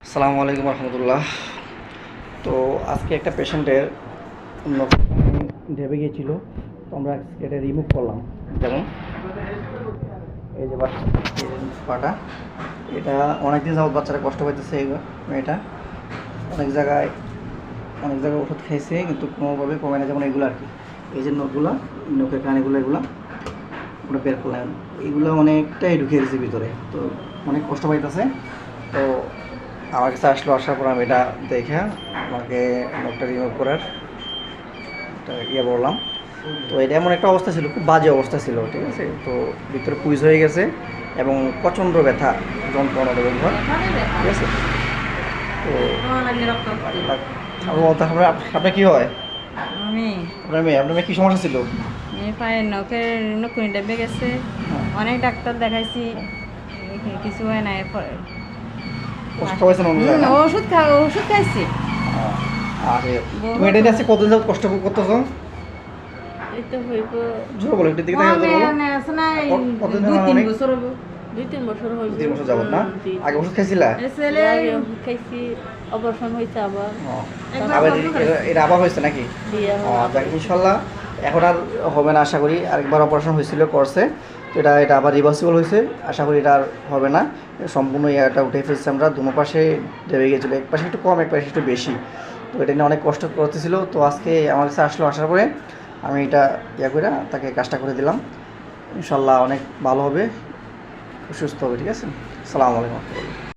আসসালামু আলাইকুম রহমতুল্লাহ। তো আজকে একটা পেশেন্টের ঢেবে গিয়েছিল, তো আমরা এটা রিমুভ করলাম। যেমন এই যে পাটা, এটা অনেকদিন যাবত বাচ্চারা কষ্ট পাইতেছে। এটা অনেক জায়গায় ওষুধ খাইছে কিন্তু কোনোভাবে কমে না। যেমন এগুলো আর কি, এই যে নখগুলো, নখের কানেগুলো, এগুলো ওটা বের করলাম, এগুলো অনেকটাই ঢুকিয়ে দিয়েছে ভিতরে, তো অনেক কষ্ট পাইতেছে। তো আমার কাছে আসার পর আমি এটা দেখে আমাকে নখটা রিমুভ করার বললাম। তো এটা এমন একটা অবস্থা ছিল, খুব বাজে অবস্থা ছিল, ঠিক আছে। তো ভিতরে পুইজ হয়ে গেছে এবং প্রচণ্ড ব্যথা, যন্ত্রণা, ঠিক আছে। তো আপনার কী হয়? আপনার মেয়ে কী সমস্যা ছিল? পায়ের নখের নকুনি ডেবে গেছে, অনেক ডাক্তার দেখাইছি, কিছু হয় না। এরপর ওষুধ খাইছি। তুমি এটা নিয়ে কতদিন যাবত কষ্ট করতেছো? এই তো হইব জোর বলো, একটু দিকে তাকিয়ে বলো। দুই তিন বছর হইব। 3 বছর যাবত না? আগে ওষুধ খাইছিলা? ওষুধ খাইছি, অপারেশন হয়েছে আবার। আবার এটা আবার হয়েছে নাকি? যাক, ইনশাল্লাহ এখন আর হবে না আশা করি। আরেকবার অপারেশন হয়েছিল, করছে, তো এটা আবার রিভার্সিবল হয়েছে। আশা করি এটা আর হবে না, সম্পূর্ণ ইয়াটা উঠে ফেলছি আমরা। দুনো পাশে দেবে গিয়েছিলো, এক পাশে একটু কম, এক পাশে একটু বেশি। তো এটা নিয়ে অনেক কষ্ট করতেছিল। তো আজকে আমার কাছে আসার পরে আমি এটা করে তাকে কাজটা করে দিলাম। ইনশাল্লাহ অনেক ভালো হবে, সুস্থ হবে, ঠিক আছে। আসসালামু আলাইকুম।